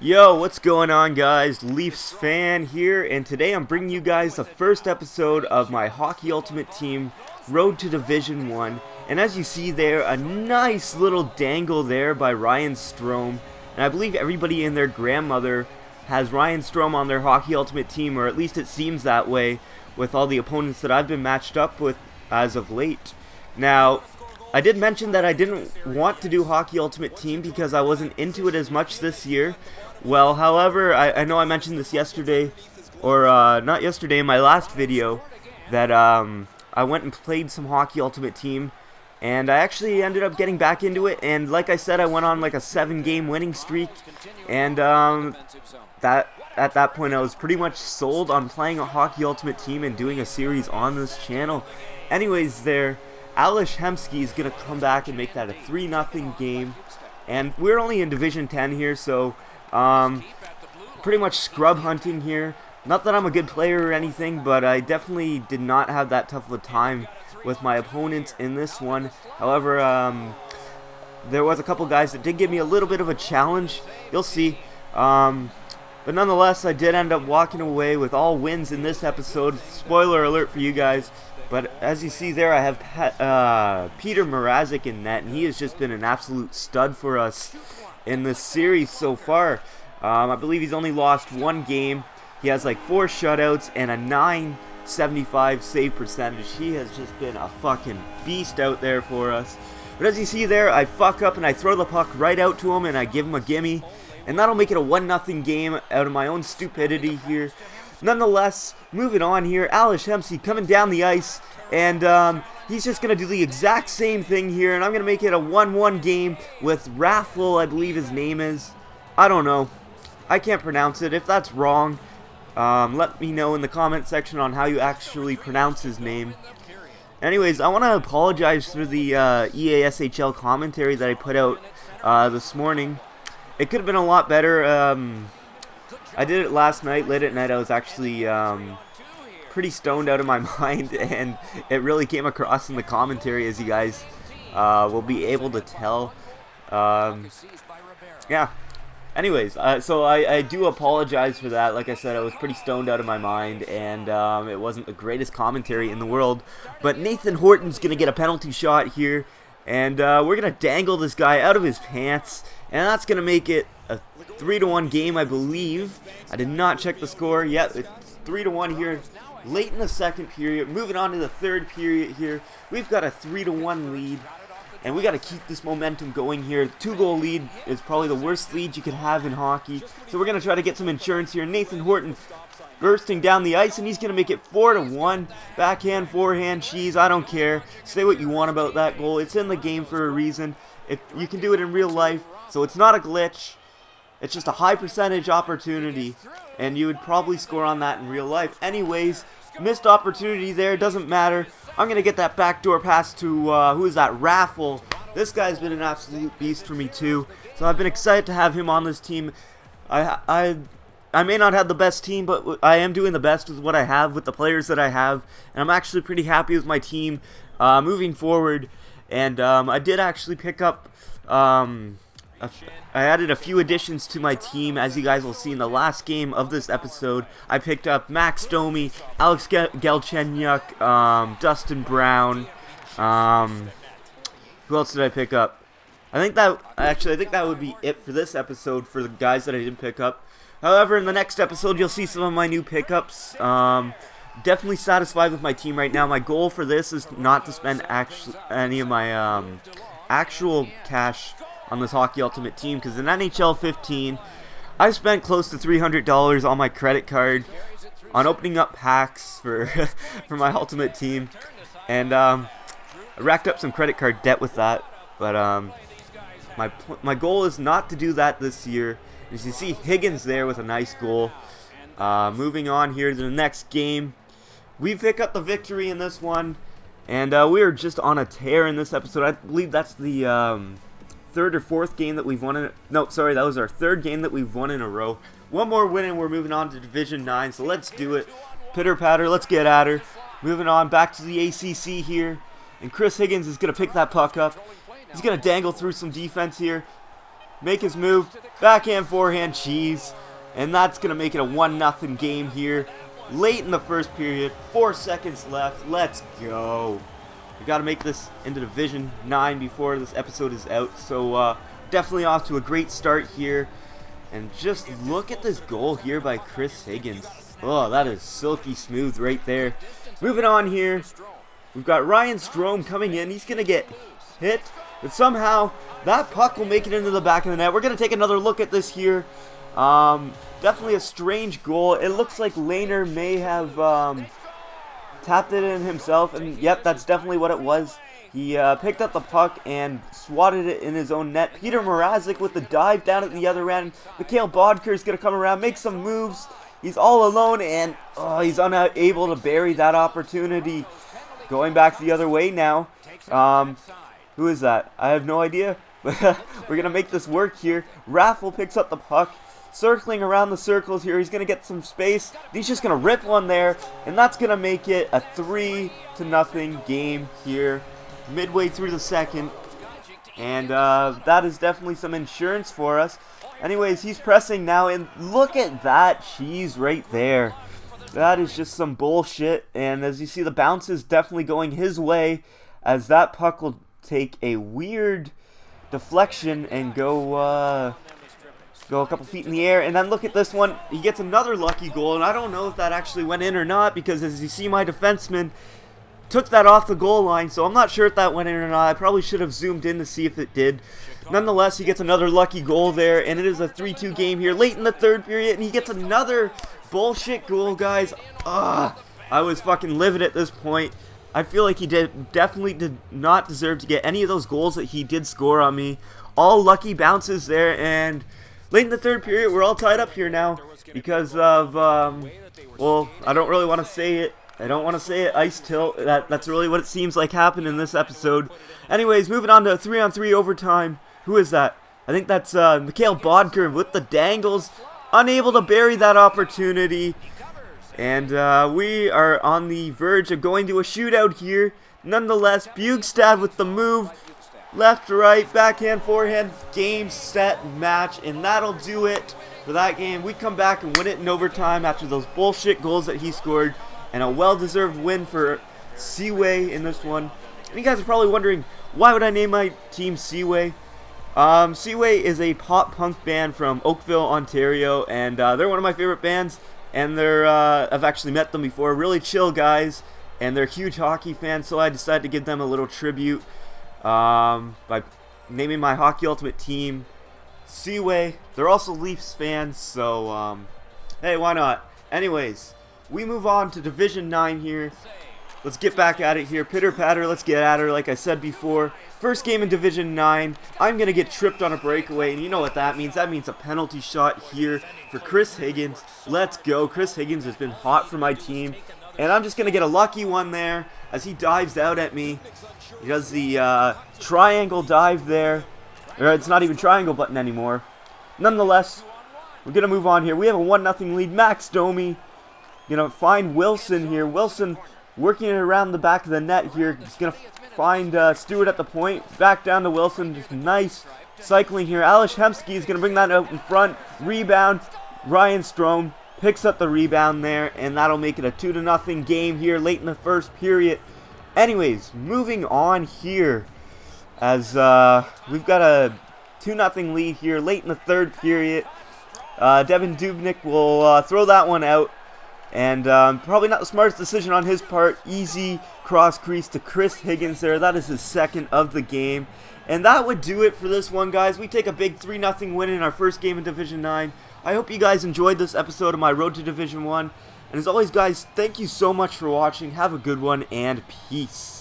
Yo, what's going on, guys? Leafsfan here, and today I'm bringing you guys the first episode of my Hockey Ultimate Team Road to Division 1. And as you see there, a nice little dangle there by Ryan Strome. And I believe everybody and their grandmother has Ryan Strome on their Hockey Ultimate Team, or at least it seems that way with all the opponents that I've been matched up with as of late. Now, I did mention that I didn't want to do Hockey Ultimate Team because I wasn't into it as much this year. Well, however, I know I mentioned this yesterday, or not yesterday, in my last video, that I went and played some Hockey Ultimate Team, and I actually ended up getting back into it, and like I said, I went on like a 7-game winning streak, and at that point I was pretty much sold on playing a Hockey Ultimate Team and doing a series on this channel. Anyways, Ales Hemsky is going to come back and make that a 3-0 game, and we're only in Division 10 here, so pretty much scrub hunting here. Not that I'm a good player or anything, but I definitely did not have that tough of a time with my opponents in this one. However, there was a couple guys that did give me a little bit of a challenge. You'll see. But nonetheless, I did end up walking away with all wins in this episode. Spoiler alert for you guys. But as you see there, I have Peter Mrazek in net, and he has just been an absolute stud for us in this series so far. I believe he's only lost one game. He has like 4 shutouts and a .975 save percentage. He has just been a fucking beast out there for us. But as you see there, I fuck up and I throw the puck right out to him and I give him a gimme. And that'll make it a 1-0 game out of my own stupidity here. Nonetheless, moving on here, Ales Hemsky coming down the ice, and he's just going to do the exact same thing here, and I'm going to make it a 1-1 game with Raffle, I believe his name is. I don't know. I can't pronounce it. If that's wrong, let me know in the comment section on how you actually pronounce his name. Anyways, I want to apologize for the EASHL commentary that I put out this morning. It could have been a lot better. I did it last night, late at night. I was actually pretty stoned out of my mind, and it really came across in the commentary, as you guys will be able to tell. Yeah. Anyways, so I do apologize for that. Like I said, I was pretty stoned out of my mind, and it wasn't the greatest commentary in the world. But Nathan Horton's going to get a penalty shot here, and we're going to dangle this guy out of his pants, and that's going to make it a 3-1 game, I believe. I did not check the score. Yep, it's 3-1 here late in the second period. Moving on to the third period here. We've got a 3-1 lead, and we got to keep this momentum going here. 2-goal lead is probably the worst lead you could have in hockey. So we're going to try to get some insurance here. Nathan Horton bursting down the ice, and he's going to make it 4-1. Backhand, forehand, cheese, I don't care. Say what you want about that goal. It's in the game for a reason. You can do it in real life, so it's not a glitch. It's just a high percentage opportunity, and you would probably score on that in real life. Anyways, missed opportunity there, doesn't matter. I'm going to get that backdoor pass to, who is that, Raffle. This guy's been an absolute beast for me too, so I've been excited to have him on this team. I may not have the best team, but I am doing the best with what I have, with the players that I have, and I'm actually pretty happy with my team moving forward. And I did actually pick up, I added a few additions to my team, as you guys will see in the last game of this episode. I picked up Max Domi, Alex Galchenyuk, Dustin Brown. Who else did I pick up? I think that would be it for this episode for the guys that I didn't pick up. However, in the next episode, you'll see some of my new pickups. Definitely satisfied with my team right now. My goal for this is not to spend any of my actual cash on this Hockey Ultimate Team, because in NHL 15, I spent close to $300 on my credit card on opening up packs for for my Ultimate Team, and I racked up some credit card debt with that. But my goal is not to do that this year. As you see, Higgins there with a nice goal. Moving on here to the next game. We pick up the victory in this one, and we are just on a tear in this episode. I believe that's the third or fourth game that we've won in. No, sorry, that was our third game that we've won in a row. One more win and we're moving on to Division 9, so let's do it. Pitter patter, let's get at her. Moving on back to the ACC here, and Chris Higgins is going to pick that puck up. He's going to dangle through some defense here. make his move, backhand, forehand, cheese, and that's going to make it a 1-0 game here. Late in the first period, 4 seconds left, let's go. We got to make this into Division 9 before this episode is out, so definitely off to a great start here. And just look at this goal here by Chris Higgins. Oh, that is silky smooth right there. Moving on here, we've got Ryan Strome coming in. He's going to get hit, but somehow that puck will make it into the back of the net. We're going to take another look at this here. Definitely a strange goal. It looks like Lehner may have tapped it in himself, and yep, that's definitely what it was. He picked up the puck and swatted it in his own net. Peter Mrazek with the dive down at the other end. Mikhail Bodker is going to come around, make some moves. He's all alone, and he's unable to bury that opportunity. Going back the other way now. Who is that? I have no idea. We're going to make this work here. Raffle picks up the puck. Circling around the circles here. He's going to get some space. He's just going to rip one there. And that's going to make it a 3-0 game here. Midway through the second. And that is definitely some insurance for us. Anyways, he's pressing now, and look at that cheese right there. That is just some bullshit, and as you see, the bounce is definitely going his way, as that puck will take a weird deflection and go a couple feet in the air. And then look at this one. He gets another lucky goal, and I don't know if that actually went in or not, because as you see, my defenseman took that off the goal line, so I'm not sure if that went in or not. I probably should have zoomed in to see if it did. Nonetheless, he gets another lucky goal there, and it is a 3-2 game here late in the third period, and he gets another bullshit goal, guys. I was fucking livid at this point. I feel like he definitely did not deserve to get any of those goals that he did score on me. All lucky bounces there, and late in the third period, we're all tied up here now because of, well, I don't really want to say it. I don't want to say it, ice tilt. That's really what it seems like happened in this episode. Anyways, moving on to 3-on-3 overtime. Who is that? I think that's Mikhail Bodker with the dangles. Unable to bury that opportunity. And we are on the verge of going to a shootout here. Nonetheless, Bugstad with the move. Left to right, backhand, forehand, game, set, match. And that'll do it for that game. We come back and win it in overtime after those bullshit goals that he scored. And a well-deserved win for Seaway in this one. And you guys are probably wondering, why would I name my team Seaway? Seaway is a pop-punk band from Oakville, Ontario, and they're one of my favorite bands, and I've actually met them before. Really chill guys, and they're huge hockey fans, so I decided to give them a little tribute by naming my Hockey Ultimate team Seaway. They're also Leafs fans, so hey, why not? Anyways, we move on to Division 9 here. Let's get back at it here. Pitter patter, let's get at her like I said before. First game in Division 9. I'm going to get tripped on a breakaway, and you know what that means. That means a penalty shot here for Chris Higgins. Let's go. Chris Higgins has been hot for my team, and I'm just going to get a lucky one there as he dives out at me. He does the triangle dive there. Or it's not even triangle button anymore. Nonetheless, we're going to move on here. We have a 1-0 lead. Max Domi going to find Wilson here. Wilson working it around the back of the net here. He's going to find Stewart at the point. Back down to Wilson. Just nice cycling here. Alex Hemsky is going to bring that out in front. Rebound. Ryan Strome picks up the rebound there, and that'll make it a 2-0 game here late in the first period. Anyways, moving on here as we've got a 2-0 lead here late in the third period. Devin Dubnyk will throw that one out. And probably not the smartest decision on his part. Easy cross crease to Chris Higgins there. That is his second of the game. And that would do it for this one, guys. We take a big 3-0 win in our first game in Division 9. I hope you guys enjoyed this episode of my Road to Division 1. And as always, guys, thank you so much for watching. Have a good one, and peace.